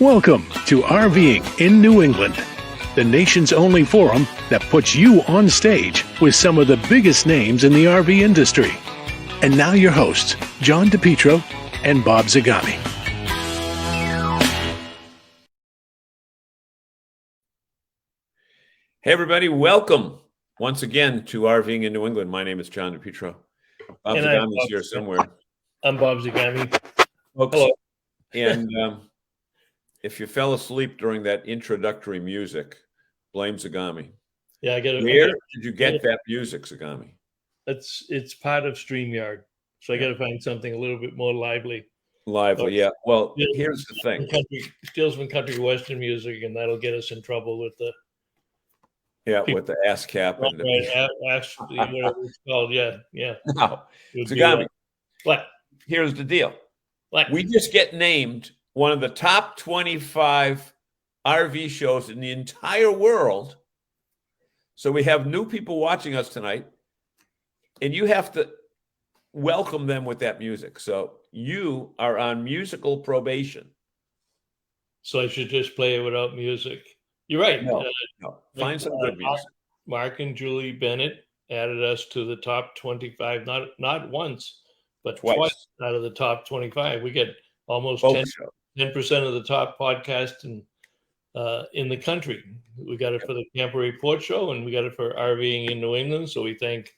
Welcome to RVing in New England, the nation's only forum that puts you on stage with some of the biggest names in the RV industry. And now your hosts, John DePietro and Bob Zagami. Hey everybody, welcome once again to RVing in New England. My name is John DePietro. Bob Zagami is here somewhere. I'm Bob Zagami. Folks, hello. And if you fell asleep during that introductory music, blame Zagami. Yeah, I get it. Where did you get that music, Zagami? It's part of StreamYard, so I got to find something a little bit more lively. Yeah. Well, here's the thing. Steals from country western music, and that'll get us in trouble with the with the ASCAP and actually whatever it's called. Yeah. No, Zagami. But here's the deal. We just get named one of the top 25 RV shows in the entire world. So we have new people watching us tonight, and you have to welcome them with that music. So you are on musical probation. So I should just play it without music. You're right. No. Find some good music. Mark and Julie Bennett added us to the top 25, not once, but twice out of the top 25. We get almost 10% of the top podcast in the country. We got it for the Camper Report Show, and we got it for RVing in New England. So we thank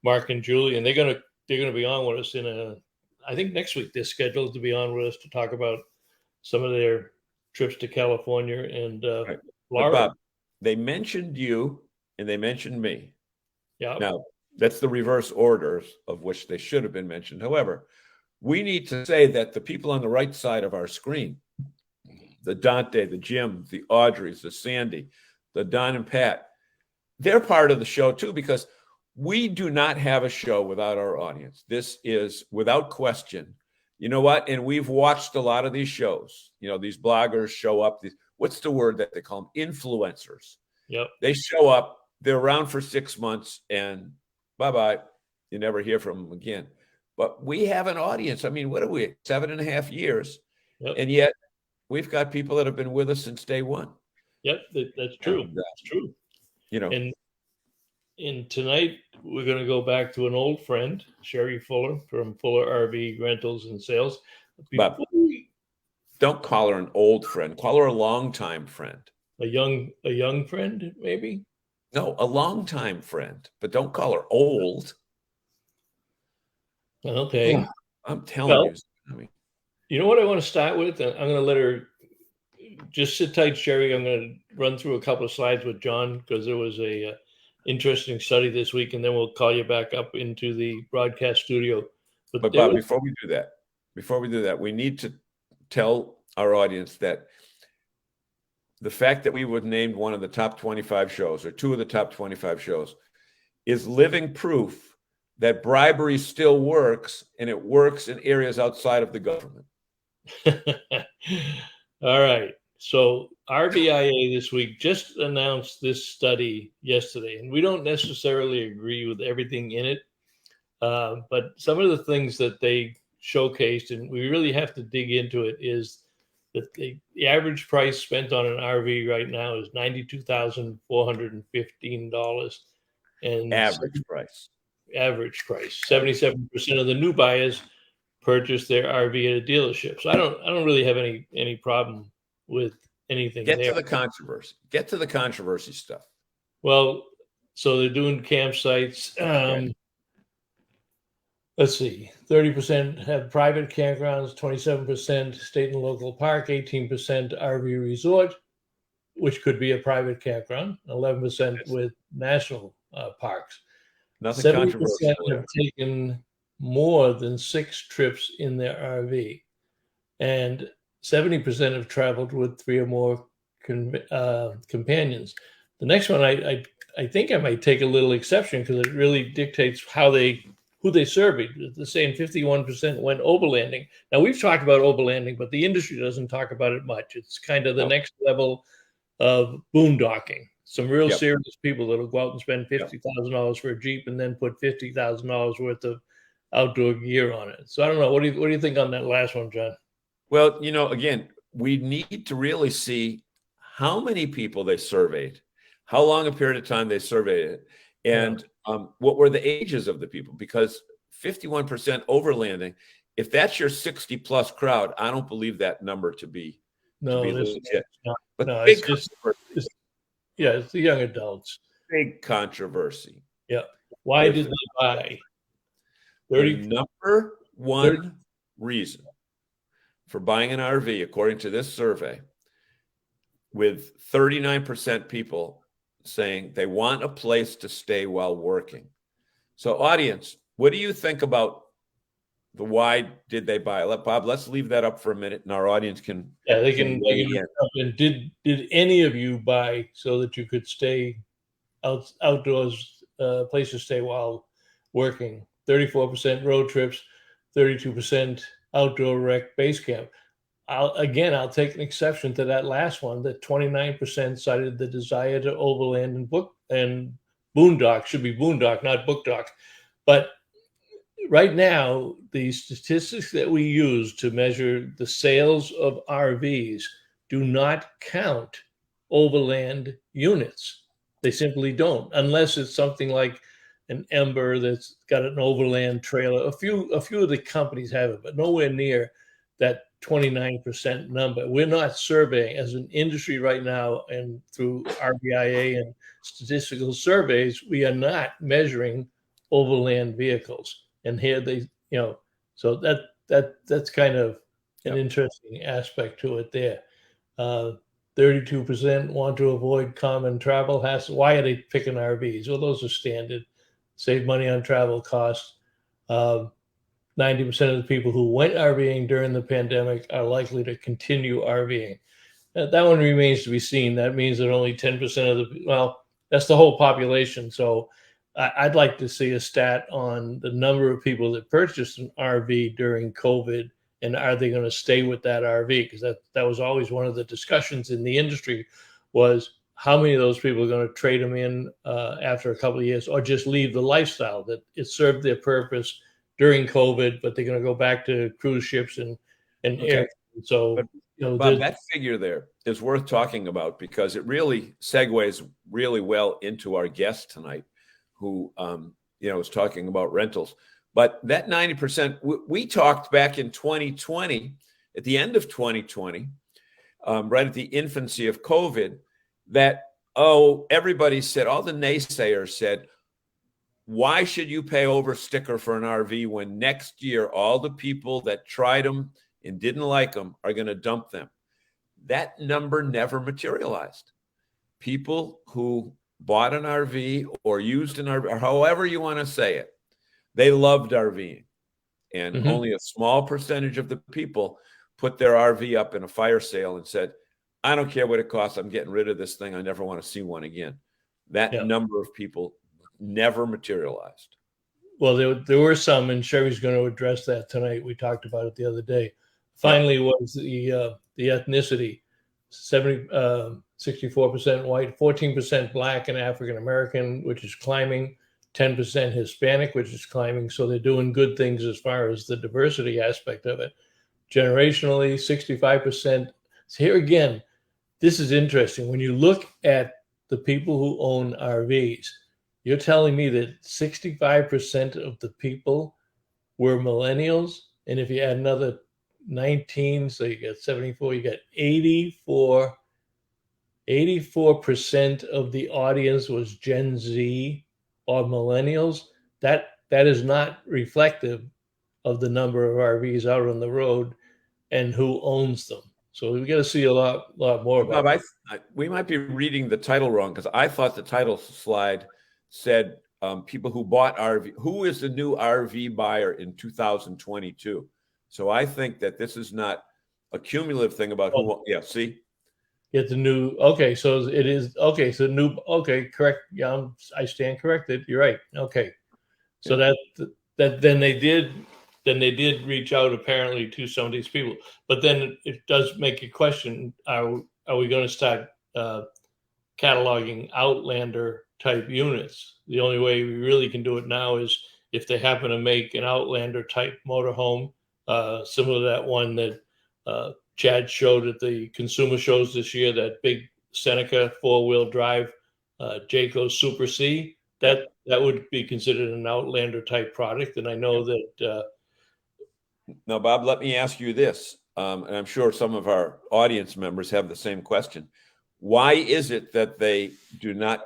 Mark and Julie, and they're gonna be on with us I think next week. They're scheduled to be on with us to talk about some of their trips to California and Florida. Bob, they mentioned you and they mentioned me. Yeah. Now that's the reverse orders of which they should have been mentioned. However, we need to say that the people on the right side of our screen, the Dante, the Jim, the Audreys, the Sandy, the Don and Pat, they're part of the show too, because we do not have a show without our audience. This is without question. You know what? And we've watched a lot of these shows. You know, these bloggers show up. What's the word that they call them? Influencers. Yep. They show up. They're around for 6 months and bye-bye. You never hear from them again. But we have an audience. I mean, what are we, 7.5 years? Yep. And yet we've got people that have been with us since day one. Yep, that's true. That's true. You know, and tonight we're going to go back to an old friend, Sheri Fuller from Fuller RV Rentals and Sales. But don't call her an old friend. Call her a longtime friend. A young friend, maybe? No, a longtime friend. But don't call her old. Okay. Yeah, I'm telling you. I mean, you know what I want to start with? I'm going to let her just sit tight, Sheri. I'm going to run through a couple of slides with John because there was a interesting study this week, and then we'll call you back up into the broadcast studio. But Bob, before we do that, we need to tell our audience that the fact that we were named one of the top 25 shows or two of the top 25 shows is living proof that bribery still works, and it works in areas outside of the government. All right. So RVIA this week just announced this study yesterday, and we don't necessarily agree with everything in it, but some of the things that they showcased, and we really have to dig into it, is that the average price spent on an RV right now is $92,415. And average price. 77% of the new buyers purchase their RV at a dealership. So I don't really have any problem with anything. Get to the controversy. Get to the controversy stuff. Well, so they're doing campsites. Let's see, 30% have private campgrounds, 27% state and local park, 18% RV resort, which could be a private campground, 11% with national parks. Nothing 70% controversial. have taken more than 6 trips in their RV, and 70% have traveled with 3 or more companions. The next one, I think I might take a little exception because it really dictates who they surveyed. The same 51% went overlanding. Now, we've talked about overlanding, but the industry doesn't talk about it much. It's kind of the next level of boondocking. Some real serious people that'll go out and spend $50,000 for a Jeep and then put $50,000 worth of outdoor gear on it. So I don't know. What do you think on that last one, John? Well, you know, again, we need to really see how many people they surveyed, how long a period of time they surveyed it, and what were the ages of the people, because 51% overlanding, if that's your 60 plus crowd, I don't believe that number to be legit. But it's the young adults. Big controversy. Yeah. Why did they buy? The number one reason for buying an RV, according to this survey, with 39% people saying they want a place to stay while working. So, audience, what do you think about the why did they buy? Let's leave that up for a minute, and our audience can. Yeah, they can. And did any of you buy so that you could stay outdoors, place to stay while working? 34% road trips, 32% outdoor rec base camp. I'll take an exception to that last one, that 29% cited the desire to overland and boondock. Should be boondock, not bookdock. But right now, the statistics that we use to measure the sales of RVs do not count overland units. They simply don't, unless it's something like an Ember that's got an overland trailer. A few of the companies have it, but nowhere near that 29% number. We're not surveying as an industry right now, and through RVIA and statistical surveys, we are not measuring overland vehicles. And here they, so that's kind of an interesting aspect to it there. 32% want to avoid common travel hassle. Why are they picking RVs? Well, those are standard. Save money on travel costs. 90% of the people who went RVing during the pandemic are likely to continue RVing. That one remains to be seen. That means that only 10% that's the whole population. So I'd like to see a stat on the number of people that purchased an RV during COVID, and are they going to stay with that RV? Because that was always one of the discussions in the industry, was how many of those people are going to trade them in after a couple of years, or just leave the lifestyle that it served their purpose during COVID, but they're going to go back to cruise ships and air. So, Bob, that figure there is worth talking about, because it really segues really well into our guest tonight, who was talking about rentals. But that 90%, we talked back in 2020, at the end of 2020, right at the infancy of COVID, that, everybody said, all the naysayers said, why should you pay over sticker for an RV when next year all the people that tried them and didn't like them are going to dump them? That number never materialized. People who bought an RV or used an RV, or however you want to say it, they loved RVing. And only a small percentage of the people put their RV up in a fire sale and said, I don't care what it costs, I'm getting rid of this thing, I never want to see one again. That number of people never materialized. Well, there were some, and Sheri's going to address that tonight. We talked about it the other day. Finally, was the ethnicity: 64% white, 14% Black and African American, which is climbing, 10% Hispanic, which is climbing. So they're doing good things as far as the diversity aspect of it. Generationally, 65%. So here again, this is interesting. When you look at the people who own RVs, you're telling me that 65% of the people were millennials. And if you add another 19, so you get 74, you get 84% of the audience was Gen Z or millennials. That is not reflective of the number of RVs out on the road and who owns them. So we got to see a lot more about Bob, we might be reading the title wrong, because I thought the title slide said people who bought RV, who is the new RV buyer in 2022. So I think that this is not a cumulative thing about who. Yeah, see. Get the new. Okay, so it is okay. So new. Okay, correct. Yeah, I stand corrected. You're right. Okay, so that then they did reach out apparently to some of these people, but then it does make you question: Are we going to start cataloging Outlander type units? The only way we really can do it now is if they happen to make an Outlander type motorhome, similar to that one that Chad showed at the consumer shows this year, that big Seneca 4-wheel drive Jayco Super C. That would be considered an Outlander type product. And I know that. Now, Bob, let me ask you this, and I'm sure some of our audience members have the same question. Why is it that they do not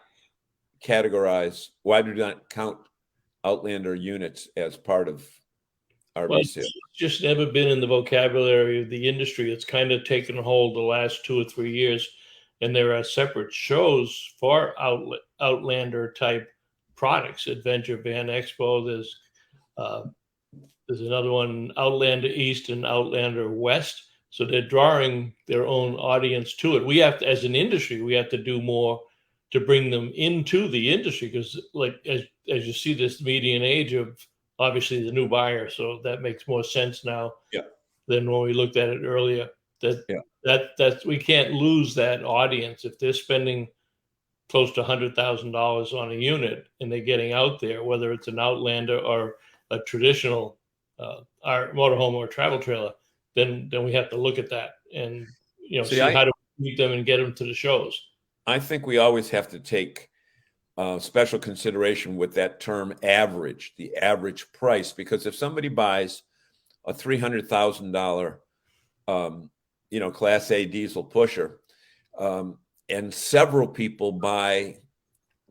why do not count Outlander units as part of RV sales? It's just never been in the vocabulary of the industry. It's kind of taken hold the last 2 or 3 years, and there are separate shows for Outlander type products. Adventure Van Expo. There's another one, Outlander East and Outlander West. So they're drawing their own audience to it. We have to, as an industry, we have to do more to bring them into the industry, because like as you see, this median age of obviously the new buyer, so that makes more sense now than when we looked at it earlier. That we can't lose that audience if they're spending close to $100,000 on a unit and they're getting out there, whether it's an Outlander or a traditional our motorhome or travel trailer. Then we have to look at that and see how to meet them and get them to the shows. I think we always have to take special consideration with that term average, the average price, because if somebody buys a $300,000 Class A diesel pusher, and several people buy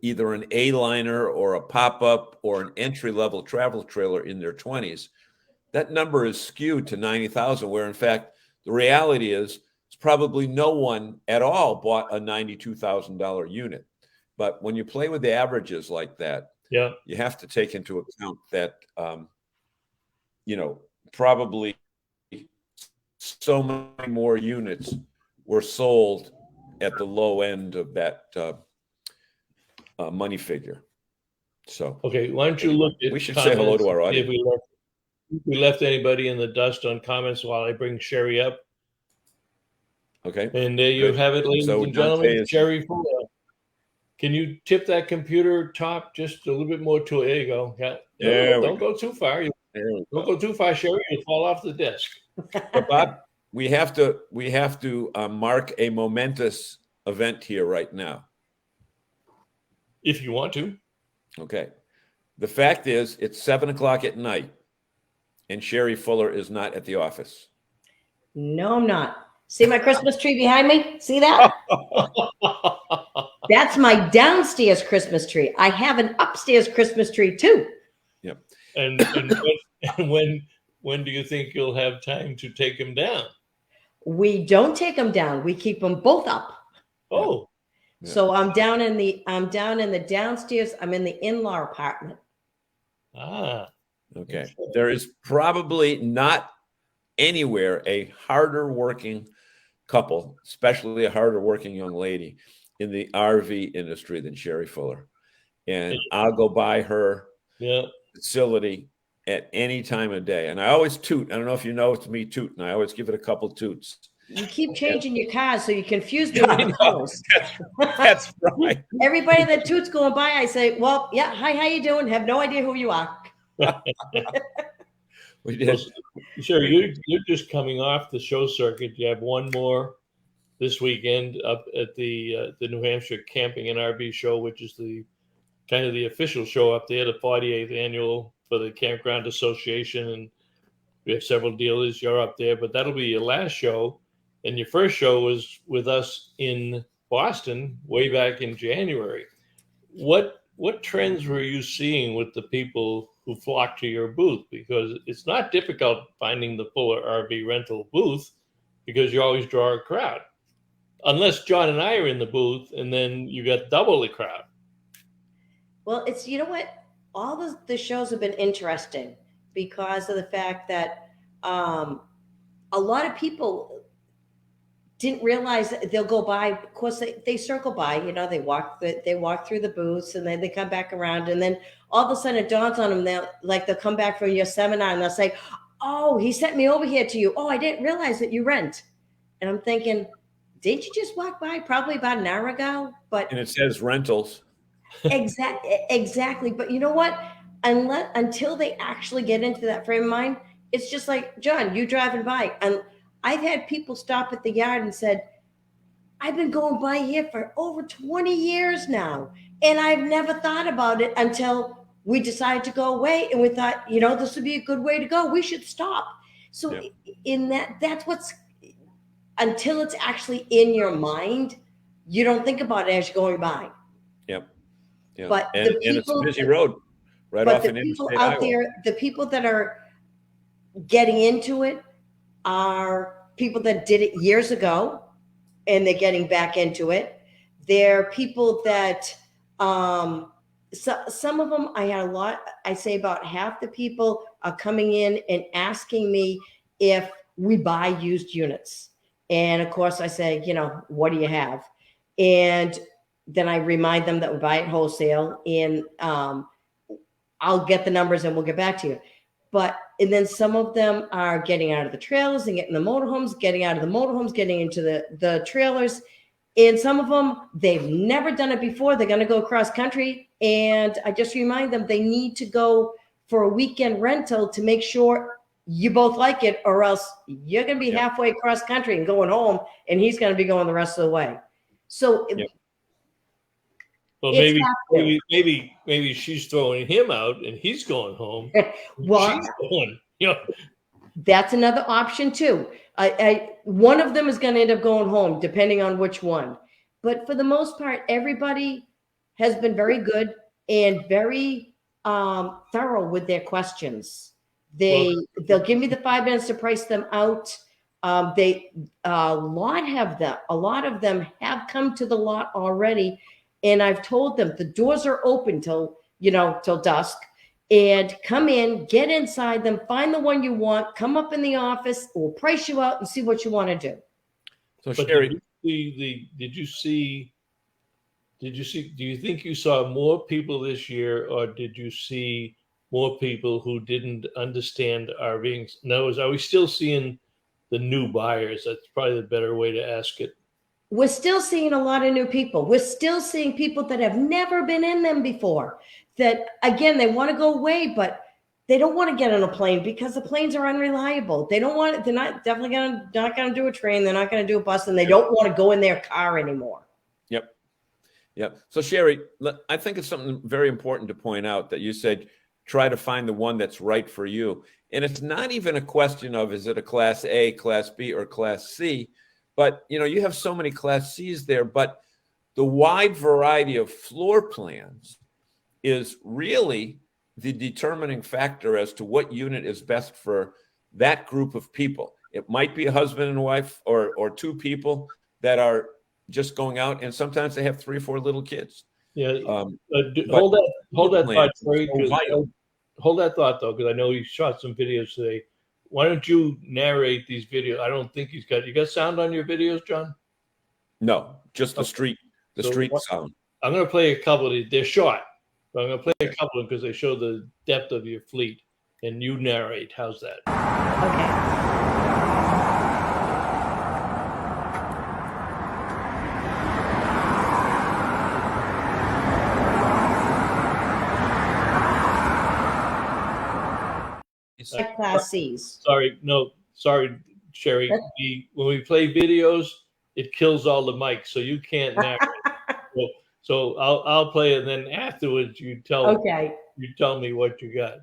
either an A-liner or a pop-up or an entry-level travel trailer in their 20s, that number is skewed to 90,000, where in fact the reality is probably no one at all bought a $92,000 unit. But when you play with the averages like that, you have to take into account that probably so many more units were sold at the low end of that money figure. So okay, why don't you look at we should say hello to our audience. If we left anybody in the dust on comments while I bring Sheri up. Okay. And there you have it, ladies and gentlemen. Sheri Fuller. Can you tip that computer top just a little bit more to it? There you go. Yeah. Don't go too far. Don't go too far, Sheri. You'll fall off the desk. But Bob, we have to mark a momentous event here right now. If you want to. Okay. The fact is, it's 7:00 at night, and Sheri Fuller is not at the office. No, I'm not. See my Christmas tree behind me? See that? That's my downstairs Christmas tree. I have an upstairs Christmas tree too. Yep. And when do you think you'll have time to take them down? We don't take them down. We keep them both up. Oh. Yeah. So I'm down in the downstairs. I'm in the in-law apartment. Ah. Okay. There is probably not anywhere a harder working couple, especially a harder working young lady in the RV industry than Sheri Fuller. And I'll go by her facility at any time of day. And I always toot. I don't know if you know it's me tooting. I always give it a couple toots. You keep changing your cars, so you confuse me with the colors. That's right. Everybody that toots going by, I say, well, yeah, hi, how you doing? Have no idea who you are. We did. Sure, you're just coming off the show circuit. You have one more this weekend up at the New Hampshire Camping and RV Show, which is the kind of the official show up there, the 48th annual for the Campground Association, and we have several dealers. You're up there, but that'll be your last show, and your first show was with us in Boston way back in January. What trends were you seeing with the people who flock to your booth? Because it's not difficult finding the Fuller RV rental booth, because you always draw a crowd. Unless John and I are in the booth, and then you got double the crowd. Well, it's, you know what? All the shows have been interesting because of the fact that a lot of people didn't realize that they'll go by. Of course, they circle by. They walk through the booths, and then they come back around, and then all of a sudden it dawns on them. They'll come back from your seminar, and they'll say, "Oh, he sent me over here to you. Oh, I didn't realize that you rent." And I'm thinking, didn't you just walk by probably about an hour ago? And it says rentals. Exactly. But you know what? Until they actually get into that frame of mind, it's just like, John, you driving by, and I've had people stop at the yard and said, I've been going by here for over 20 years now, and I've never thought about it until we decided to go away, and we thought, this would be a good way to go. We should stop. So in that's what's, until it's actually in your mind, you don't think about it as you're going by. Yep. Yeah. But and it's a busy road right off an interstate out highway. there, the people that are getting into it are people that did it years ago, and they're getting back into it. They're people that, some of them, I say about half the people are coming in and asking me if we buy used units. And of course I say, what do you have? And then I remind them that we buy it wholesale, and I'll get the numbers and we'll get back to you. And then some of them are getting out of the trailers and getting the motorhomes, getting out of the motorhomes, getting into the trailers. And some of them, they've never done it before. They're going to go cross country. And I just remind them they need to go for a weekend rental to make sure you both like it, or else you're going to be halfway across country and going home, and he's going to be going the rest of the way. So well, maybe she's throwing him out and he's going home. Well, she's going, that's another option too. One of them is going to end up going home, depending on which one. But for the most part, everybody has been very good and very thorough with their questions. They'll give me the 5 minutes to price them out. A lot of them have come to the lot already, and I've told them the doors are open till dusk, and come in, get inside them, find the one you want, come up in the office, we'll price you out and see what you want to do. So Sheri, do you think you saw more people this year, or did you see more people who didn't understand RVing? In other words, are we still seeing the new buyers? That's probably the better way to ask it. We're still seeing a lot of new people. We're still seeing people that have never been in them before, that, again, they want to go away, but they don't want to get on a plane because the planes are unreliable. They're not going to do a train. They're not going to do a bus, and they don't want to go in their car anymore. Yep. So Sheri, I think it's something very important to point out that you said, try to find the one that's right for you. And it's not even a question of, is it a class A, class B, or class C? But, you have so many class C's there, but the wide variety of floor plans is really the determining factor as to what unit is best for that group of people. It might be a husband and wife or two people that are just going out, and sometimes they have 3 or 4 little kids. Yeah. Hold that thought, Sheri. Hold that thought, though, because I know you shot some videos today. Why don't you narrate these videos? I don't think you got sound on your videos, John? No, just the street sound. I'm going to play a couple of these. They're short, but I'm going to play a couple of them because they show the depth of your fleet, and you narrate. How's that? Okay. Class C's. Sorry, Sheri. When we play videos, it kills all the mics, so you can't narrate. so I'll play it, and then afterwards you tell me what you got.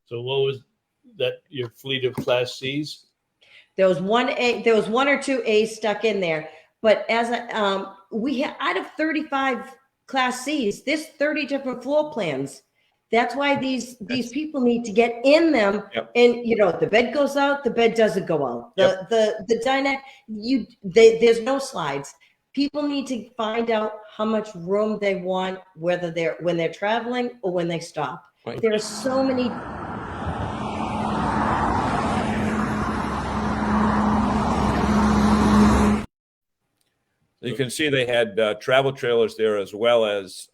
So what was that? Your fleet of Class C's? There was 1 or 2 A's stuck in there, but we had, out of 35 Class C's, there's 30 different floor plans. That's why these people need to get in them. Yep. And the bed goes out, the bed doesn't go out. The dinette, there's no slides. People need to find out how much room they want, when they're traveling or when they stop. Right. There are so many. You can see they had travel trailers there as well as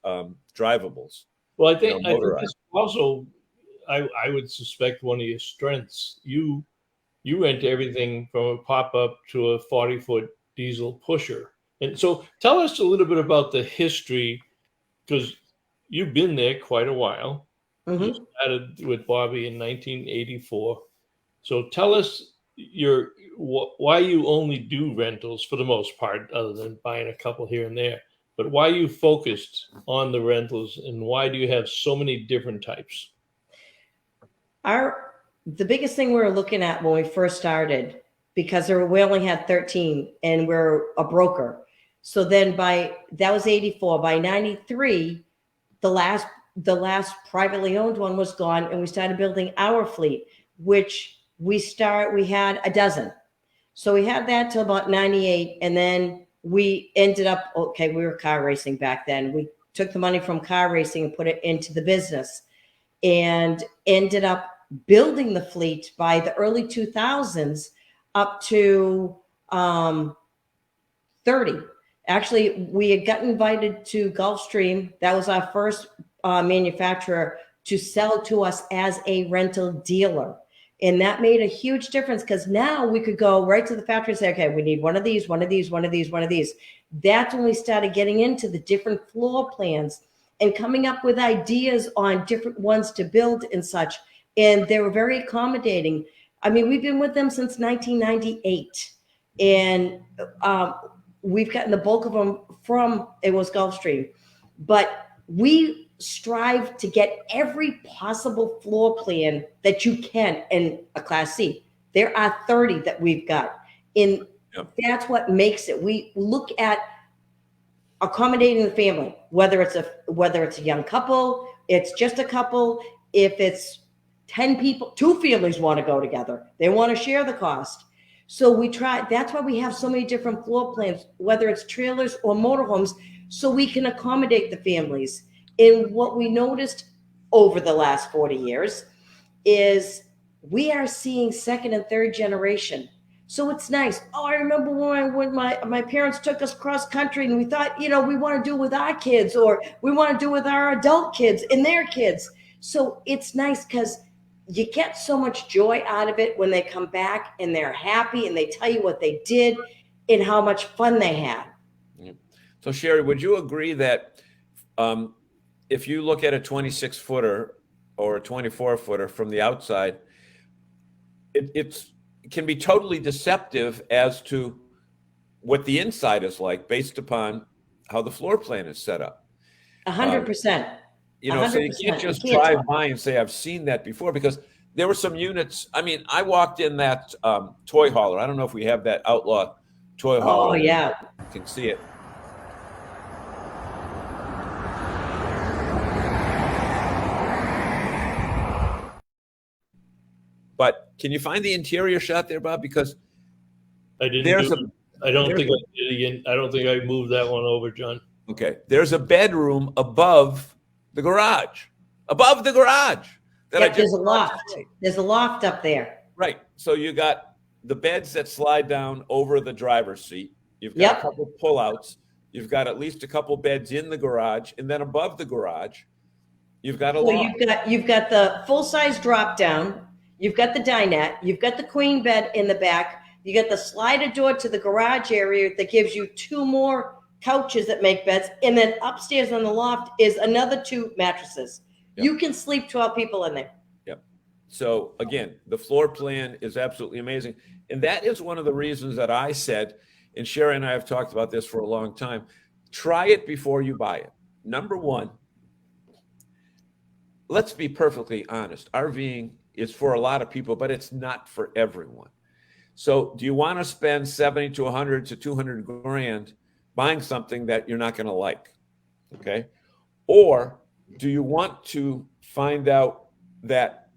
drivables. Well, I think this also, I would suspect one of your strengths. You went to everything from a pop-up to a 40-foot diesel pusher. And so tell us a little bit about the history, because you've been there quite a while. You Mm-hmm. started with Bobby in 1984. So tell us why you only do rentals for the most part, other than buying a couple here and there. But why you focused on the rentals, and why do you have so many different types? The biggest thing we were looking at when we first started, because we only had 13 and we're a broker. So then that was 84. By 93, the last privately owned one was gone, and we started building our fleet, which we had a dozen. So we had that till about 98, and then we ended up, we were car racing back then. We took the money from car racing and put it into the business, and ended up building the fleet by the early 2000s up to 30. Actually, we had got invited to Gulfstream. That was our first manufacturer to sell to us as a rental dealer. And that made a huge difference, because now we could go right to the factory and say, okay, we need one of these, one of these, one of these, one of these. That's when we started getting into the different floor plans and coming up with ideas on different ones to build and such. And they were very accommodating. I mean, we've been with them since 1998. And we've gotten the bulk of them it was Gulfstream. But we strive to get every possible floor plan that you can in a Class C. There are 30 that we've got. And that's what makes it. We look at accommodating the family, whether it's a young couple, it's just a couple, if it's 10 people, 2 families want to go together, they want to share the cost. So that's why we have so many different floor plans, whether it's trailers or motorhomes, so we can accommodate the families. And what we noticed over the last 40 years is we are seeing second and third generation. So it's nice. Oh, I remember when my parents took us cross country, and we thought, we want to do it with our kids, or we want to do it with our adult kids and their kids. So it's nice because you get so much joy out of it when they come back and they're happy and they tell you what they did and how much fun they had. So Sheri, would you agree that if you look at a 26-footer or a 24-footer from the outside, it can be totally deceptive as to what the inside is like based upon how the floor plan is set up? 100%. So you can't just drive by and say, I've seen that before, because there were some units. I mean, I walked in that toy hauler. I don't know if we have that Outlaw toy hauler. Oh, yeah. You can see it. But can you find the interior shot there, Bob? Because I didn't. I don't think I did again. I don't think I moved that one over, John. Okay. There's a bedroom above the garage. Above the garage. There's a loft. There's a loft up there. Right. So you got the beds that slide down over the driver's seat. You've got a couple pullouts. You've got at least a couple beds in the garage, and then above the garage, you've got a loft. You've got the full-size drop down. You've got the dinette. You've got the queen bed in the back. You got the slider door to the garage area that gives you 2 more couches that make beds, and then upstairs on the loft is another 2 mattresses. You can sleep 12 people in there. Yep. So again, the floor plan is absolutely amazing. And that is one of the reasons that I said, and Sheri and I have talked about this for a long time, try it before you buy it. Number one, let's be perfectly honest. RVing is for a lot of people, but it's not for everyone. So do you want to spend 70 to 100 to 200 grand buying something that you're not going to like? Okay. Or do you want to find out that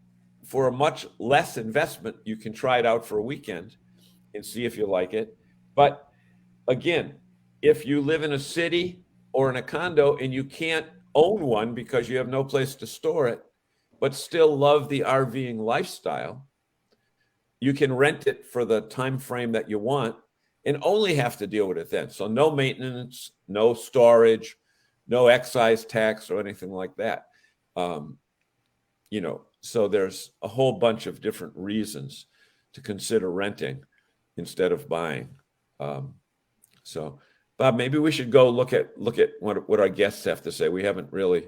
for a much less investment, you can try it out for a weekend and see if you like it? But again, if you live in a city or in a condo and you can't own one because you have no place to store it, but still love the RVing lifestyle, you can rent it for the time frame that you want and only have to deal with it then. So no maintenance, no storage, no excise tax or anything like that. So there's a whole bunch of different reasons to consider renting instead of buying. So Bob, maybe we should go look at what our guests have to say. We haven't really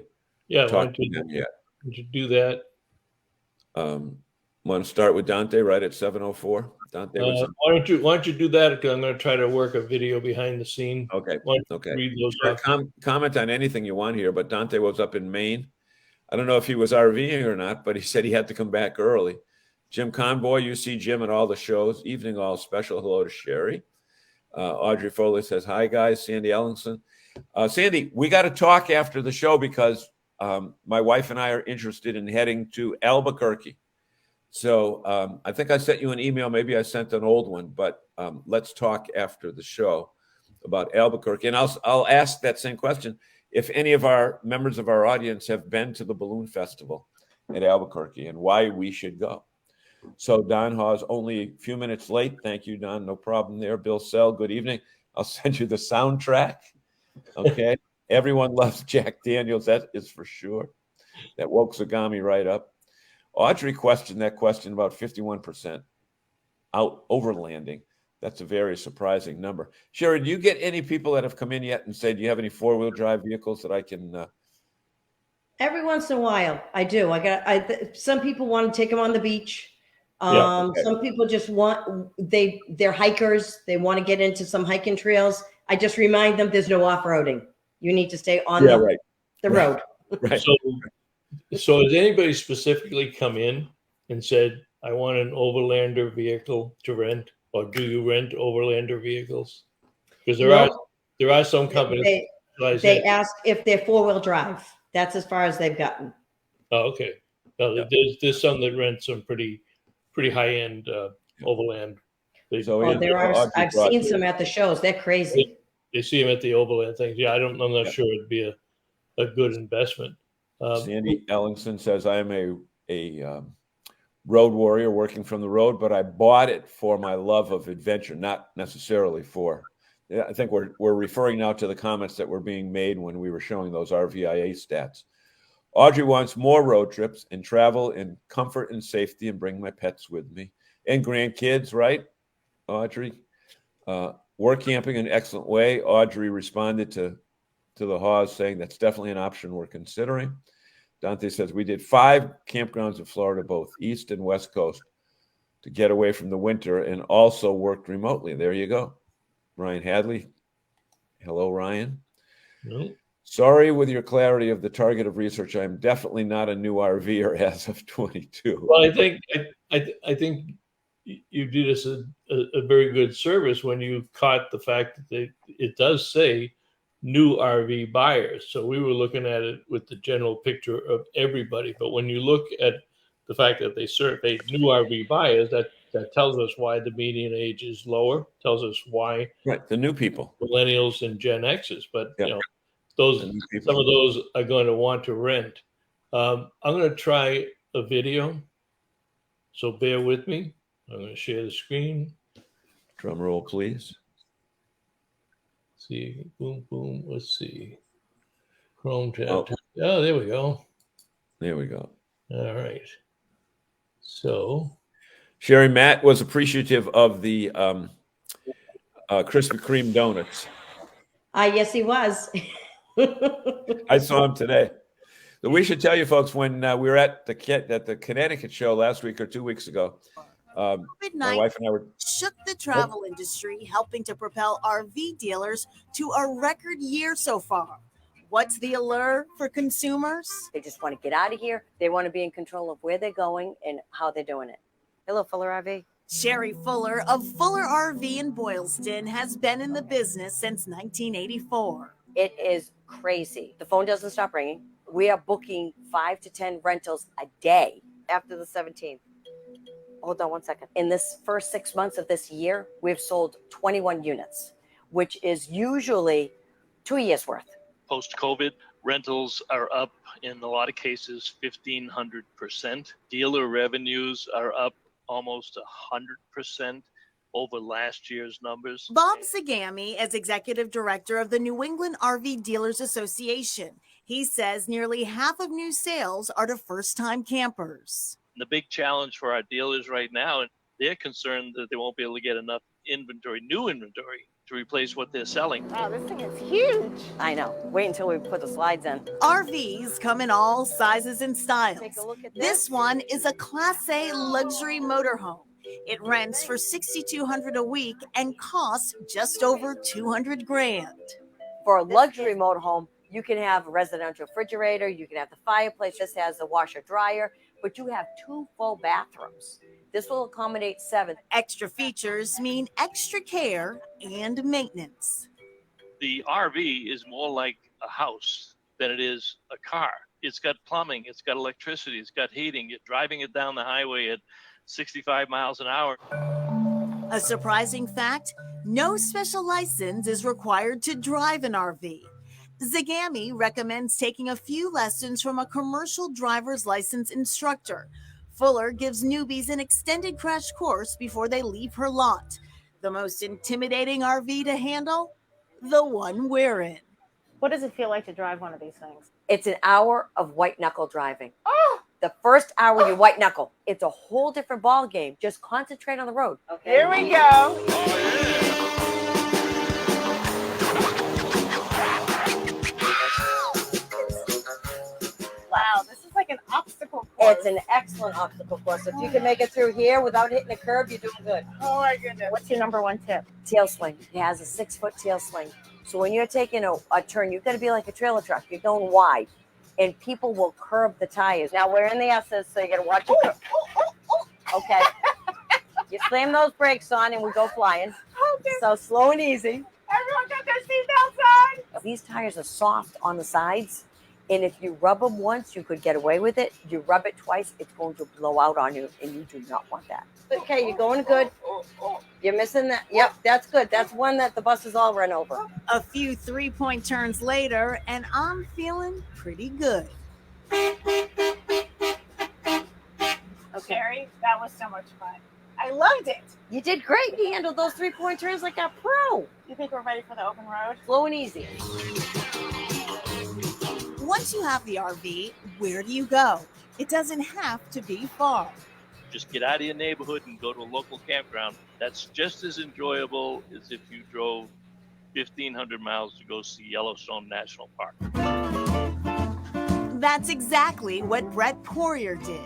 talked to them yet. Would you do that? Want to start with Dante right at 7:04? Dante, why don't you do that? Because I'm going to try to work a video behind the scene. Okay. Okay. Read those Sure, comment on anything you want here, but Dante was up in Maine. I don't know if he was RVing or not, but he said he had to come back early. Jim Conboy, you see Jim at all the shows. Evening all, special hello to Sheri. Audrey Foley says, hi, guys. Sandy Ellingson. Sandy, we got to talk after the show because my wife and I are interested in heading to Albuquerque. So I think I sent you an email. Maybe I sent an old one, but let's talk after the show about Albuquerque. And I'll ask that same question. If any of our members of our audience have been to the Balloon Festival at Albuquerque and why we should go. So Don Hawes, only a few minutes late. Thank you, Don. No problem there. Bill Sell, good evening. I'll send you the soundtrack. Okay. Everyone loves Jack Daniels. That is for sure. That woke Zagami right up. Audrey questioned that question about 51% out overlanding. That's a very surprising number. Sheri, do you get any people that have come in yet and said, do you have any four-wheel drive vehicles that I can? Every once in a while, I do. Some people want to take them on the beach. Okay. Some people just they're hikers. They want to get into some hiking trails. I just remind them there's no off-roading. You need to stay on the road. Right. So has anybody specifically come in and said, I want an overlander vehicle to rent, or do you rent overlander vehicles? Because there are some companies. They ask if they're four-wheel drive. That's as far as they've gotten. Oh, okay. No, there's some that rent some pretty high-end overland. I've seen some at the shows. They're crazy. They see them at the overland things. Yeah, I'm not sure it'd be a good investment. Sandy Ellingson says, I am a road warrior working from the road, but I bought it for my love of adventure, not necessarily for. I think we're referring now to the comments that were being made when we were showing those RVIA stats. Audrey wants more road trips and travel in comfort and safety and bring my pets with me and grandkids, right, Audrey? Work camping in an excellent way. Audrey responded to the Hawes saying that's definitely an option we're considering. Dante says, we did 5 campgrounds in Florida, both East and West Coast, to get away from the winter and also worked remotely. There you go. Ryan Hadley. Hello, Ryan. Nope. Sorry with your clarity of the target of research. I'm definitely not a new RVer as of 22. Well, I think you did us a very good service when you caught the fact that it does say new RV buyers. So we were looking at it with the general picture of everybody. But when you look at the fact that they surveyed new RV buyers, that tells us why the median age is lower, tells us why the new people, millennials and Gen X's. But some of those are going to want to rent. I'm going to try a video. So bear with me. I'm going to share the screen. Drum roll, please. See, boom, boom. Let's see. Chrome tab. Oh, there we go. There we go. All right. So, Sheri, Matt was appreciative of the Krispy Kreme donuts. Yes, he was. I saw him today. So we should tell you, folks, when we were at the Connecticut show last week or 2 weeks ago, my wife and I shook the travel industry, helping to propel RV dealers to a record year so far. What's the allure for consumers? They just want to get out of here. They want to be in control of where they're going and how they're doing it. Hello, Fuller RV. Sheri Fuller of Fuller RV in Boylston has been in the business since 1984. It is crazy. The phone doesn't stop ringing. We are booking 5 to 10 rentals a day after the 17th. Hold on 1 second. In this first 6 months of this year, we've sold 21 units, which is usually 2 years worth. Post-COVID, rentals are up in a lot of cases 1,500%. Dealer revenues are up almost 100% over last year's numbers. Bob Zagami is executive director of the New England RV Dealers Association. He says nearly half of new sales are to first-time campers. The big challenge for our dealers right now They're concerned that they won't be able to get enough new inventory, to replace what they're selling. Wow, this thing is huge. I know. Wait until we put the slides in. RVs come in all sizes and styles. Take a look at This one is a Class A luxury motorhome. It rents for $6,200 a week and costs just over $200,000. For a luxury motorhome, you can have a residential refrigerator, you can have the fireplace. This has a washer dryer, but you have 2 full bathrooms. This will accommodate 7. Extra features mean extra care and maintenance. The RV is more like a house than it is a car. It's got plumbing, it's got electricity, it's got heating. You're driving it down the highway at 65 miles an hour. A surprising fact, no special license is required to drive an RV. Zagami recommends taking a few lessons from a commercial driver's license instructor. Fuller gives newbies an extended crash course before they leave her lot. The most intimidating RV to handle? The one we're in. What does it feel like to drive one of these things? It's an hour of white knuckle driving. Oh, The first hour you white knuckle. It's a whole different ball game. Just concentrate on the road. Okay. here we go. Wow, this is like an obstacle course. It's an excellent obstacle course. If you can make it through here without hitting a curb, you're doing good. Oh my goodness. What's your number one tip? Tail swing. It has a 6-foot tail swing. So when you're taking a turn, you've got to be like a trailer truck. You're going wide, and people will curb the tires. Now we're in the S's, so you got to watch your curb. Okay. You slam those brakes on, and we go flying. Okay. So slow and easy. Everyone got their seatbelts on. These tires are soft on the sides, and if you rub them once, you could get away with it. You rub it twice, it's going to blow out on you, and you do not want that. Okay, you're going good. You're missing that. Yep, that's good. That's one that the buses all run over. A few 3-point turns later, and I'm feeling pretty good. Okay. Sheri, that was so much fun. I loved it. You did great. You handled those 3-point turns like a pro. You think we're ready for the open road? Slow and easy. Once you have the RV, where do you go? It doesn't have to be far. Just get out of your neighborhood and go to a local campground. That's just as enjoyable as if you drove 1,500 miles to go see Yellowstone National Park. That's exactly what Brett Poirier did.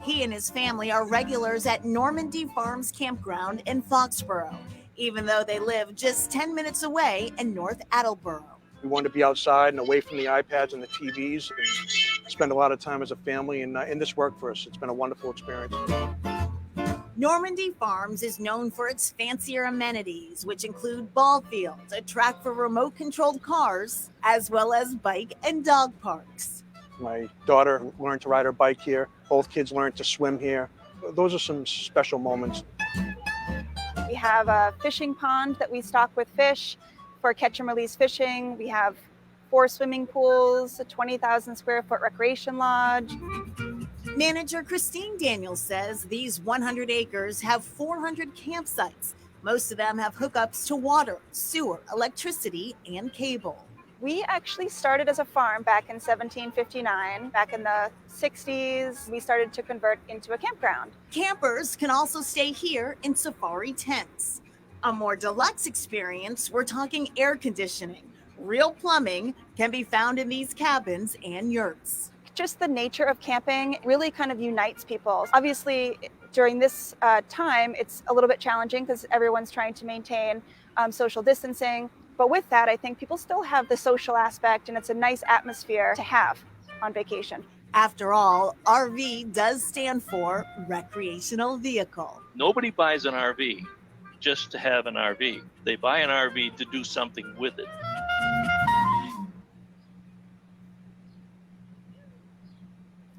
He and his family are regulars at Normandy Farms Campground in Foxborough, even though they live just 10 minutes away in North Attleboro. We want to be outside and away from the iPads and the TVs and spend a lot of time as a family, and this worked for us. It's been a wonderful experience. Normandy Farms is known for its fancier amenities, which include ball fields, a track for remote-controlled cars, as well as bike and dog parks. My daughter learned to ride her bike here. Both kids learned to swim here. Those are some special moments. We have a fishing pond that we stock with fish for catch and release fishing. We have 4 swimming pools, a 20,000 square foot recreation lodge. Manager Christine Daniels says these 100 acres have 400 campsites. Most of them have hookups to water, sewer, electricity, and cable. We actually started as a farm back in 1759. Back in the 60s, we started to convert into a campground. Campers can also stay here in safari tents. A more deluxe experience, we're talking air conditioning. Real plumbing can be found in these cabins and yurts. Just the nature of camping really kind of unites people. Obviously, during this time, it's a little bit challenging because everyone's trying to maintain social distancing. But with that, I think people still have the social aspect, and it's a nice atmosphere to have on vacation. After all, RV does stand for recreational vehicle. Nobody buys an RV just to have an RV. They buy an RV to do something with it.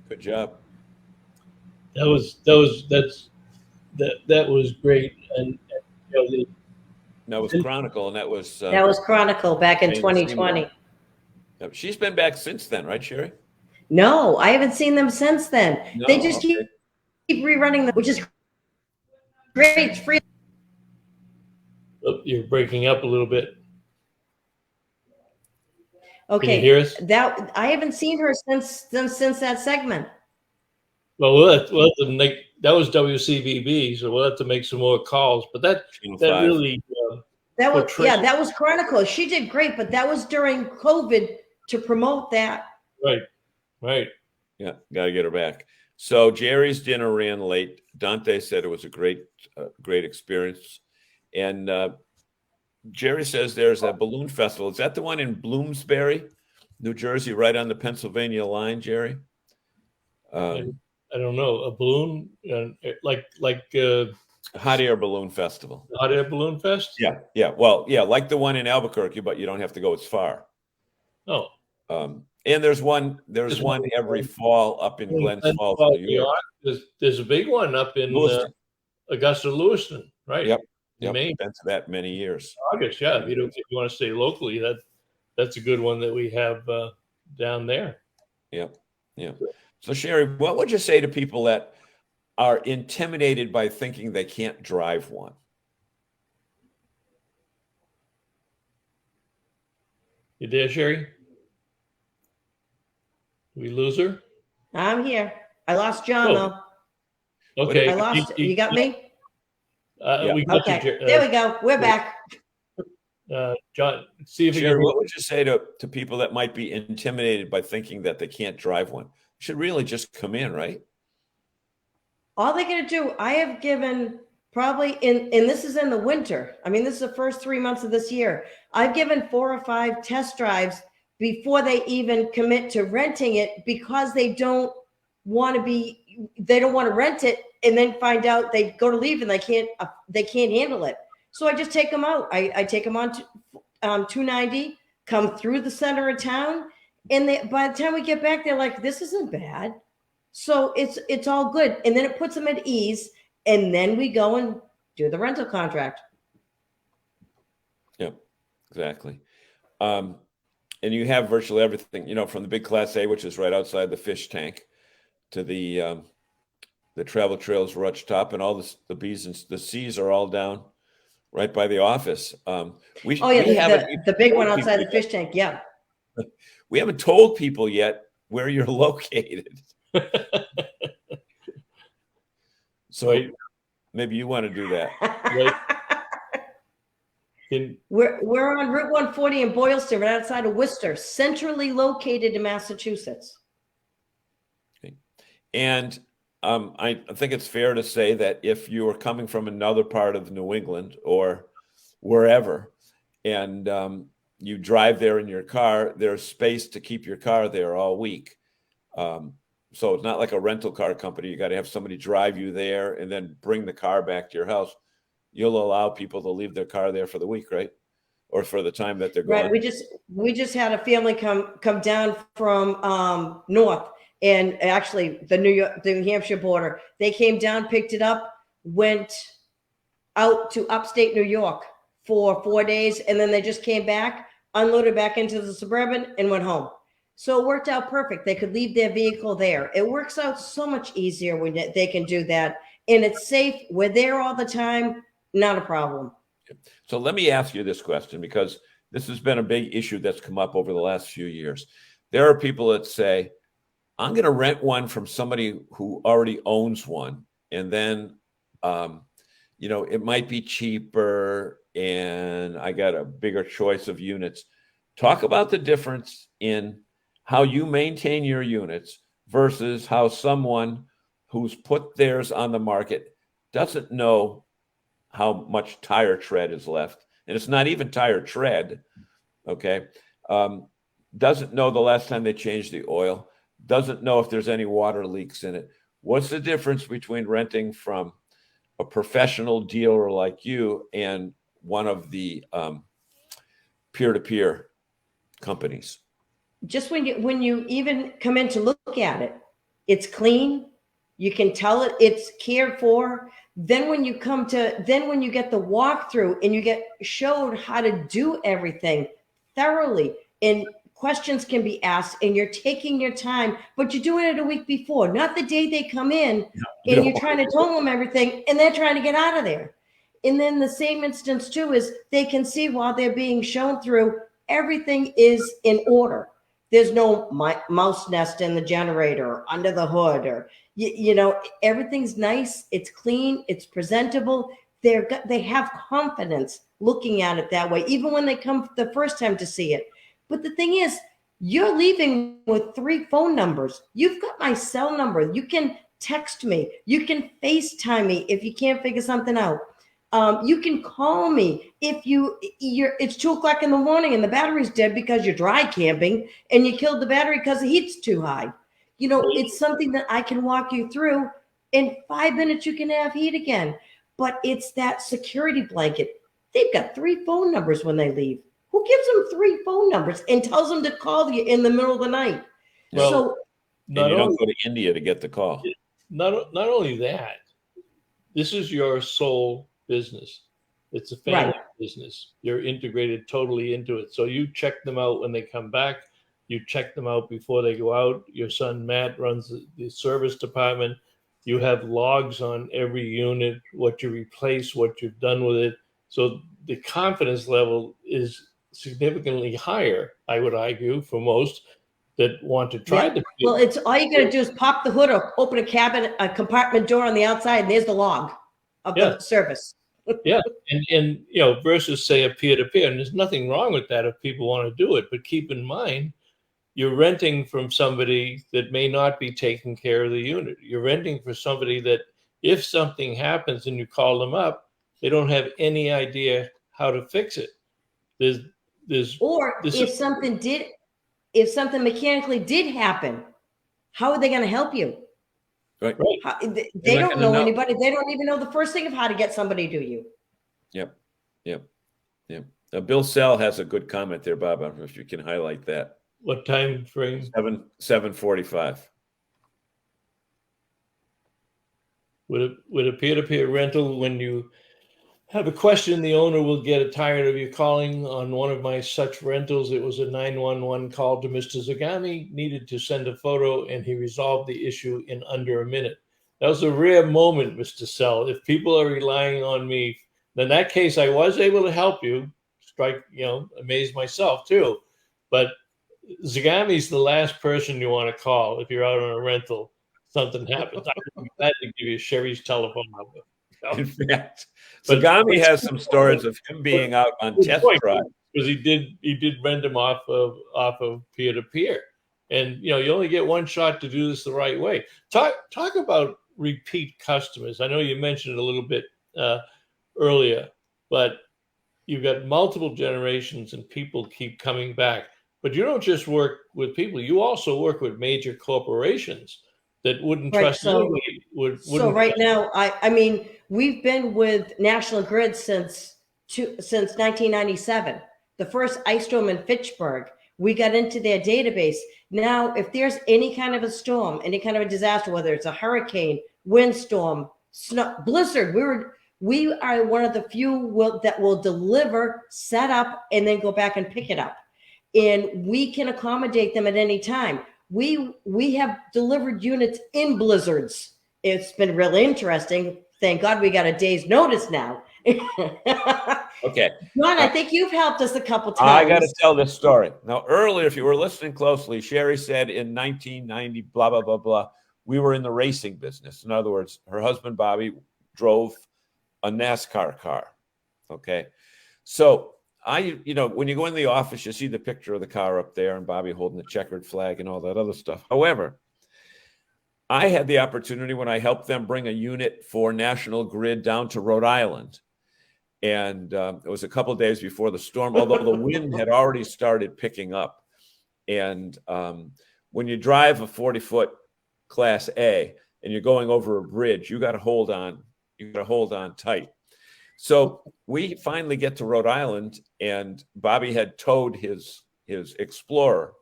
Good job. That was great, and That was Chronicle, and that was Chronicle back in James 2020. Seymour. She's been back since then, right, Sheri? No, I haven't seen them since then. No, They just okay. keep rerunning them, which is great. It's free. Oh, you're breaking up a little bit. Okay, Can you hear us? that I haven't seen her since that segment. Well, we'll have to make, that was WCVB, so we'll have to make some more calls. But that really that was portrays- that was Chronicle. She did great, but that was during COVID to promote that. Right. Yeah, got to get her back. So Jerry's dinner ran late. Dante said it was a great experience. And Jerry says there's a balloon festival. Is that the one in Bloomsbury, New Jersey, right on the Pennsylvania line, Jerry? I don't know, a balloon, like Hot air balloon festival. Hot air balloon fest. Yeah. Well, yeah, like the one in Albuquerque, but you don't have to go as far. Oh. And there's one every fall up in Glens Falls, New York. There's a big one up in Augusta, Lewiston, right? Yep. Maine. That's that many years. August, yeah. If you want to stay locally, that's a good one that we have down there. Yep. So Sheri, what would you say to people that are intimidated by thinking they can't drive one? You there, Sheri? We lose her? I'm here. I lost John though. Okay. I lost. You got me? We got okay. There we go. We're back. John, see if Sheri, what would you say to people that might be intimidated by thinking that they can't drive one? Should really just come in, right? All they gotta do, I have given probably and this is in the winter. I mean, this is the first 3 months of this year. I've given 4 or 5 test drives before they even commit to renting it because they don't want to rent it and then find out they go to leave and they can't handle it. So I just take them out. I take them on 290, come through the center of town. And by the time we get back, they're like, this isn't bad. So it's all good. And then it puts them at ease. And then we go and do the rental contract. Yep, exactly. And you have virtually everything, from the big Class A, which is right outside the fish tank, to the travel trails Rutch Top, and all the B's and the C's are all down right by the office. The big one outside the fish tank. Yeah. We haven't told people yet where you're located. So maybe you want to do that. Right. We're on Route 140 in Boylston, right outside of Worcester, centrally located in Massachusetts. Okay. And I think it's fair to say that if you are coming from another part of New England or wherever, and you drive there in your car, there's space to keep your car there all week. So it's not like a rental car company. You got to have somebody drive you there and then bring the car back to your house. You'll allow people to leave their car there for the week, right? Or for the time that they're going. Right. We just had a family come down from north, and actually the New Hampshire border. They came down, picked it up, went out to upstate New York for 4 days, and then they just came back, unloaded back into the Suburban, and went home. So it worked out perfect. They could leave their vehicle there. It works out so much easier when they can do that, and it's safe. We're there all the time. Not a problem. So let me ask you this question, because this has been a big issue that's come up over the last few years. There are people that say, I'm going to rent one from somebody who already owns one. And then, it might be cheaper and I got a bigger choice of units. Talk about the difference in how you maintain your units versus how someone who's put theirs on the market doesn't know how much tire tread is left. And it's not even tire tread, okay? Doesn't know the last time they changed the oil, doesn't know if there's any water leaks in it. What's the difference between renting from a professional dealer like you and one of the peer-to-peer companies? Just when you even come in to look at it, it's clean. You can tell it's cared for. Then when you get the walkthrough and you get showed how to do everything thoroughly, and questions can be asked, and you're taking your time, but you're doing it a week before, not the day they come in, and you're trying to tell them everything, and they're trying to get out of there. And then the same instance too is they can see while they're being shown through, everything is in order. there's no mouse nest in the generator or under the hood, or everything's nice. It's clean. It's presentable. They have confidence looking at it that way, even when they come the first time to see it. But the thing is, you're leaving with 3 phone numbers. You've got my cell number. You can text me. You can FaceTime me if you can't figure something out. You can call me if it's 2:00 in the morning and the battery's dead because you're dry camping and you killed the battery because the heat's too high. It's something that I can walk you through. In 5 minutes, you can have heat again. But it's that security blanket. They've got 3 phone numbers when they leave. Who gives them 3 phone numbers and tells them to call you in the middle of the night? And you don't go to India to get the call. Not only that, this is your sole business. It's a family business. You're integrated totally into it. So you check them out when they come back. You check them out before they go out. Your son, Matt, runs the service department. You have logs on every unit, what you replace, what you've done with it. So the confidence level is significantly higher, I would argue, for most that want to try the. Well, it's all you got to do is pop the hood or open a compartment door on the outside, and there's the log of the service. Yeah, and versus say a peer-to-peer, and there's nothing wrong with that if people want to do it, but keep in mind, you're renting from somebody that may not be taking care of the unit. You're renting for somebody that if something happens and you call them up, they don't have any idea how to fix it. If something mechanically did happen, how are they going to help you? Right. They don't know anybody. They don't even know the first thing of how to get somebody to you. Yep. Bill Sell has a good comment there, Bob. I don't know if you can highlight that. What time frame? 7:45. With a peer-to-peer rental, when you have a question, the owner will get tired of you calling. On one of my such rentals, it was a 911 call to Mr. Zagami, needed to send a photo, and he resolved the issue in under a minute. That was a rare moment, Mr. Sell. If people are relying on me, in that case, I was able to help you. Amaze myself too. But Zagami's the last person you want to call if you're out on a rental. Something happens. I'm glad to give you Sheri's telephone number. In fact, Zagami has some stories of him being out on test drive because he did rent him off of peer-to-peer, and you only get one shot to do this the right way. Talk about repeat customers. I know you mentioned it a little bit earlier, but you've got multiple generations and people keep coming back. But you don't just work with people; you also work with major corporations that wouldn't trust anybody. So right now, I mean, we've been with National Grid since 1997. The first ice storm in Fitchburg, we got into their database. Now, if there's any kind of a storm, any kind of a disaster, whether it's a hurricane, windstorm, snow, blizzard, we are one of the few that will deliver, set up, and then go back and pick it up. And we can accommodate them at any time. We have delivered units in blizzards. It's been really interesting. Thank God we got a day's notice now. Okay. John, I think you've helped us a couple times. I got to tell this story. Now, earlier, if you were listening closely, Sheri said in 1990, blah, blah, blah, blah, we were in the racing business. In other words, her husband, Bobby, drove a NASCAR car. Okay. So when you go in the office, you see the picture of the car up there and Bobby holding the checkered flag and all that other stuff. However, I had the opportunity when I helped them bring a unit for National Grid down to Rhode Island. And it was a couple of days before the storm, although the wind had already started picking up. And when you drive a 40-foot Class A and you're going over a bridge, you got to hold on. You got to hold on tight. So we finally get to Rhode Island, and Bobby had towed his Explorer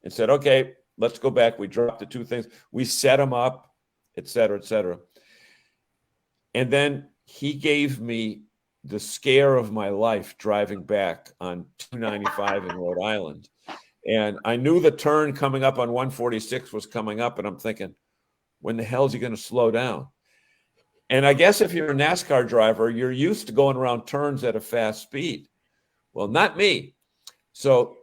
and said, okay, let's go back. We dropped the 2 things. We set them up, et cetera, et cetera. And then he gave me the scare of my life driving back on 295 in Rhode Island. And I knew the turn coming up on 146 was coming up, and I'm thinking, when the hell is he going to slow down? And I guess if you're a NASCAR driver, you're used to going around turns at a fast speed. Well, not me. So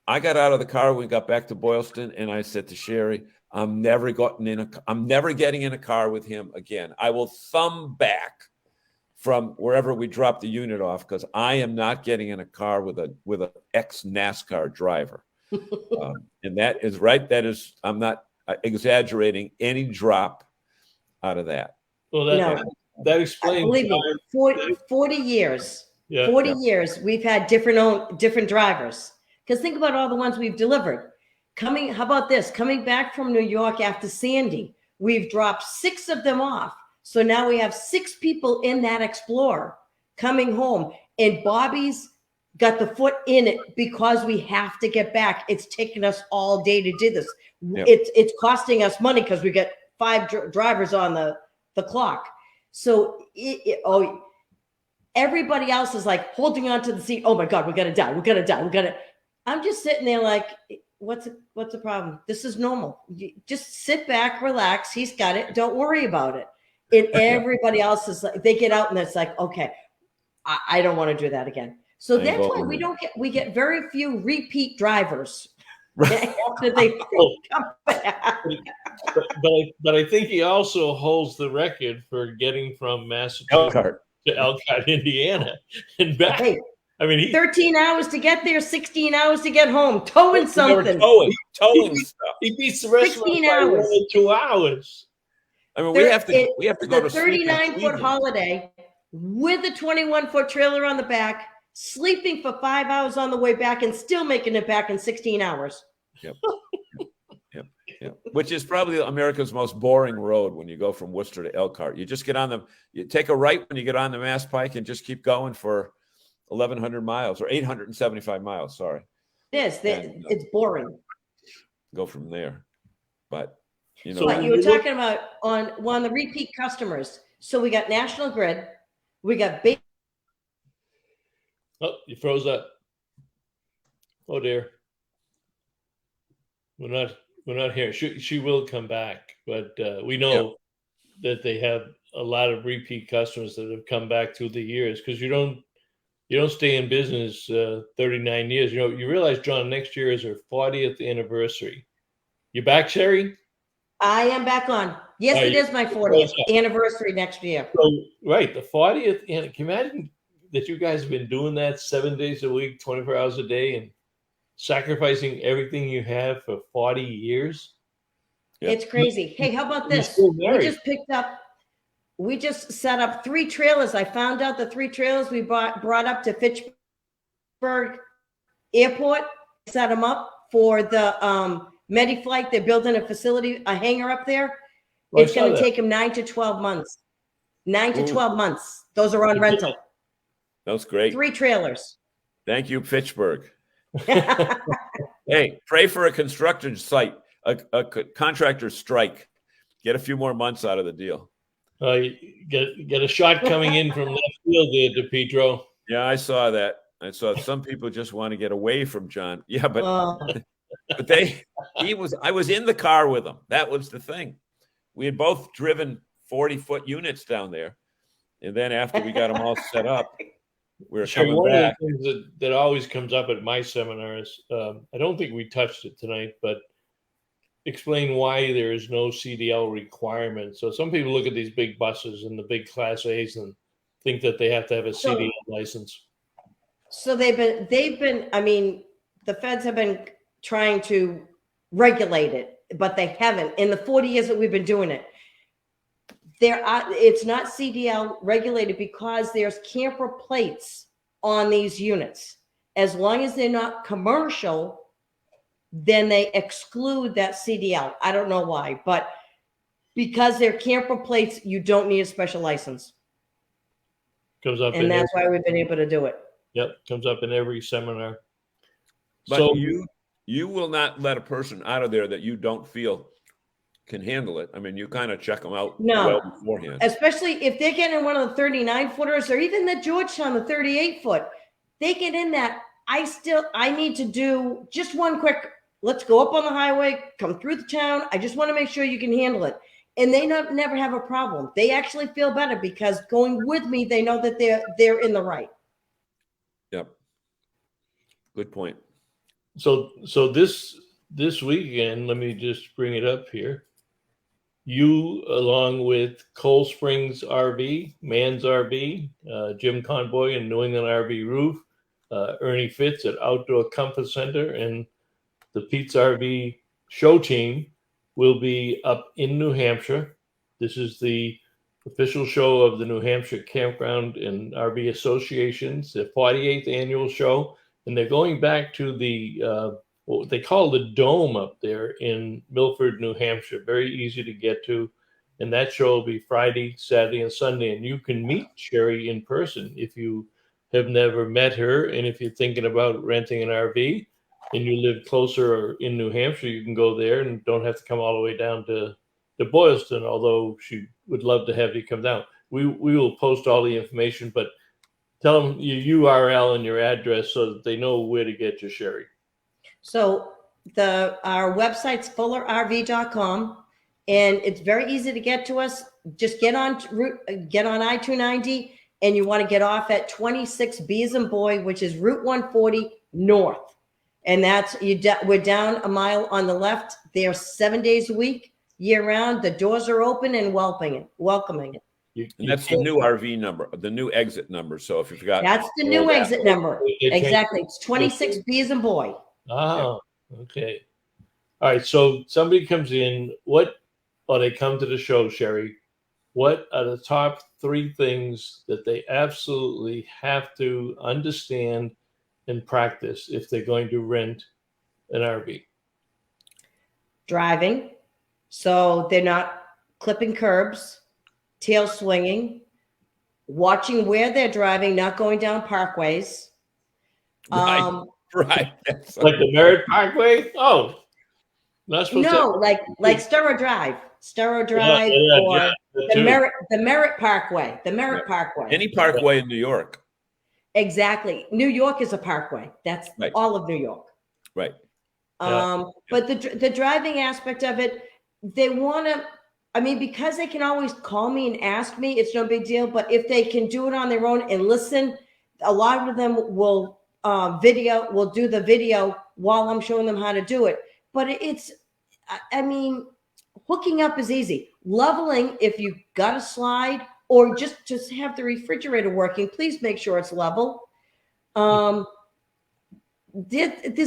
I got out of the car when we got back to Boylston, and I said to Sheri, I'm never getting in a car with him again. I will thumb back from wherever we dropped the unit off, because I am not getting in a car with an ex NASCAR driver. And that is right. I'm not exaggerating any drop out of that. Well, No. that explains. Believe me, 40 years. Yeah. 40 years we've had different drivers. Because think about all the ones we've delivered. How about this? Coming back from New York after Sandy, we've dropped 6 of them off. So now we have 6 people in that Explorer coming home. And Bobby's got the foot in it because we have to get back. It's taken us all day to do this. Yep. It's costing us money because we get 5 drivers on the clock. So everybody else is like holding on to the seat. Oh my God, we're going to die. I'm just sitting there like, what's the problem? This is normal. You just sit back, relax. He's got it. Don't worry about it. And everybody else is like, they get out and it's like, okay, I don't want to do that again. So that's why we get very few repeat drivers after they come back. But I think he also holds the record for getting from Massachusetts to Elkhart, Indiana, and back. Hey, I mean, 13 hours to get there, 16 hours to get home, towing something. Towing stuff. He beats the rest 16 of us by hours. 2 hours. I mean, we have to go to 39-foot holiday with a 21-foot trailer on the back, sleeping for 5 hours on the way back, and still making it back in 16 hours. Yep. Which is probably America's most boring road when you go from Worcester to Elkhart. You just get you take a right when you get on the Mass Pike and just keep going for 1,100 miles or 875 miles. Sorry. It is. It's boring. Go from there. But, So what you were talking about on the repeat customers. So we got National Grid. We got Oh, you froze up. Oh dear. We're not here. She will come back, but we know that they have a lot of repeat customers that have come back through the years, because you don't stay in business 39 years. You realize, John, next year is her 40th anniversary. You back, Sheri? I am back on. Yes, it is my 40th anniversary next year. So, right, the 40th. And can you imagine that you guys have been doing that 7 days a week, 24 hours a day, and sacrificing everything you have for 40 years? Yep. It's crazy. Hey, how about this? We just set up 3 trailers. I found out the 3 trailers we brought up to Fitchburg Airport, set them up for the MediFlight. They're building a facility, a hangar up there. It's going to take them 9 to 12 months. 9 to 12 months. Those are on rental. That's great. 3 trailers. Thank you, Fitchburg. Hey, pray for a construction site, a contractor strike. Get a few more months out of the deal. Get a shot coming in from left field there, DePietro. Yeah, I saw that. I saw some people just want to get away from John. Yeah, but I was in the car with him. That was the thing. We had both driven 40-foot units down there, and then after we got them all set up, we were coming back. One of the things that always comes up at my seminars, I don't think we touched it tonight, but explain why there is no CDL requirement. So some people look at these big buses and the big Class A's and think that they have to have a CDL license. So they've been, I mean, the feds have been trying to regulate it, but they haven't. In the 40 years that we've been doing it, it's not CDL regulated because there's camper plates on these units. As long as they're not commercial, then they exclude that CDL. I don't know why, but because they're camper plates, you don't need a special license. Comes up, and that's why we've been able to do it. Yep, comes up in every seminar. But so you will not let a person out of there that you don't feel can handle it. I mean, you kind of check them out well beforehand. Especially if they're getting one of the 39-footers or even the Georgetown, the 38-foot. They get in that. I need to do just one quick, let's go up on the highway, come through the town. I just want to make sure you can handle it. And they never have a problem. They actually feel better because going with me, they know that they're in the right. Yep. Good point. So this weekend, let me just bring it up here. You, along with Cold Springs RV, Man's RV, Jim Conboy and New England RV Roof, Ernie Fitz at Outdoor Comfort Center, and the Pete's RV show team will be up in New Hampshire. This is the official show of the New Hampshire Campground and RV Association's, the 48th annual show. And they're going back to the what they call the Dome up there in Milford, New Hampshire. Very easy to get to. And that show will be Friday, Saturday, and Sunday. And you can meet Sheri in person if you have never met her. And if you're thinking about renting an RV and you live closer or in New Hampshire, you can go there and don't have to come all the way down to Boylston, although she would love to have you come down. We will post all the information, but tell them your URL and your address so that they know where to get you, Sheri. So our website's fullerrv.com, and it's very easy to get to us. Just get on I-290, and you want to get off at 26B as in boy, which is Route 140 North, and that's we're down a mile on the left. They're 7 days a week, year round. The doors are open and welcoming. And that's the new RV number, the new exit number. So if you forgot, that's the new exit number. Exactly, it's 26B as in boy. Oh, okay. All right. So somebody comes in, they come to the show, Sheri. What are the top 3 things that they absolutely have to understand and practice if they're going to rent an RV? Driving. So they're not clipping curbs, tail swinging, watching where they're driving, not going down parkways. Right. Like the Merritt Parkway? Oh, not supposed no, to. like Sturrow Drive, or the Merritt Parkway, Parkway. Any parkway in New York. Exactly. New York is a parkway. That's right. All of New York. Right. But the driving aspect of it, they want to, because they can always call me and ask me, it's no big deal. But if they can do it on their own and listen, a lot of them will do the video while I'm showing them how to do it. But hooking up is easy. Leveling, if you got a slide or just have the refrigerator working, please make sure it's level. There's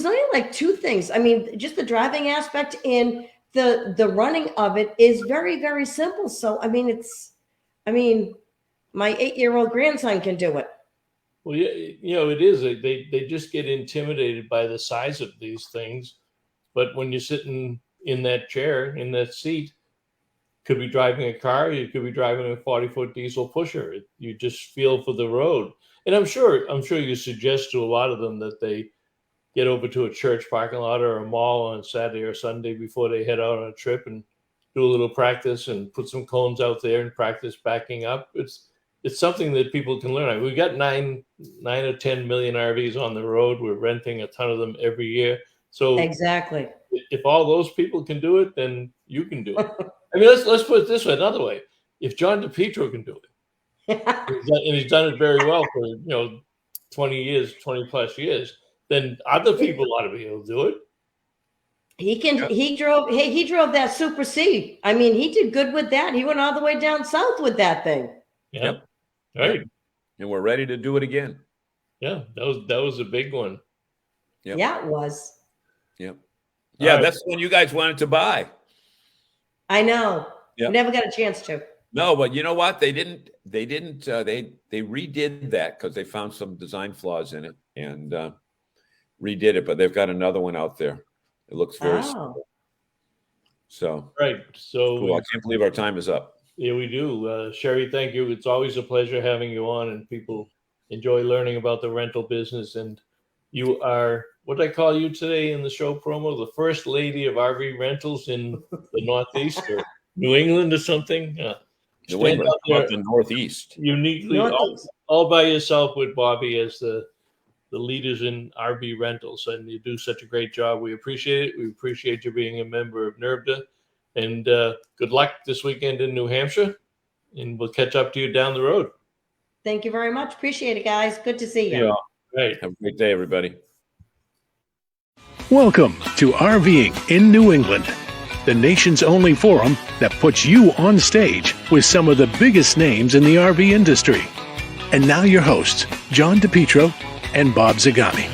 only 2 things. Just the driving aspect and the running of it is very, very simple. So, my 8-year-old grandson can do it. Well, yeah, it is. They just get intimidated by the size of these things. But when you're sitting in that chair, in that seat, could be driving a car, you could be driving a 40-foot diesel pusher. You just feel for the road. And I'm sure you suggest to a lot of them that they get over to a church parking lot or a mall on Saturday or Sunday before they head out on a trip and do a little practice and put some cones out there and practice backing up. It's something that people can learn. We've got 9 or 10 million RVs on the road. We're renting a ton of them every year. So exactly, if all those people can do it, then you can do it. Let's put it this way, another way. If John DePietro can do it, and he's done it very well for 20 plus years, then other people ought to be able to do it. He can. Yep. He drove that Super C. He did good with that. He went all the way down south with that thing. Yep. Right. And we're ready to do it again. Yeah, that was a big one. Yep. Yeah, it was. Yep. Yeah, right. That's the one you guys wanted to buy. I know. Yep. Never got a chance to. No, but you know what? They didn't. They redid that because they found some design flaws in it and redid it. But they've got another one out there. It looks very simple. So right. So cool. I can't believe our time is up. Yeah, we do. Sheri, thank you. It's always a pleasure having you on, and people enjoy learning about the rental business. And you are, what did I call you today in the show promo? The first lady of RV rentals in the Northeast or New England or something? New England, up the Northeast. Uniquely, all by yourself with Bobby as the leaders in RV rentals. And you do such a great job. We appreciate it. We appreciate you being a member of NERVDA. And good luck this weekend in New Hampshire. And we'll catch up to you down the road. Thank you very much. Appreciate it, guys. Good to see you. Yeah. Right. Have a great day, everybody. Welcome to RVing in New England, the nation's only forum that puts you on stage with some of the biggest names in the RV industry. And now your hosts, John DePietro and Bob Zagami.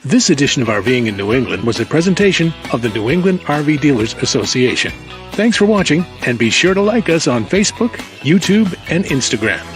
This edition of RVing in New England was a presentation of the New England RV Dealers Association. Thanks for watching, and be sure to like us on Facebook, YouTube, and Instagram.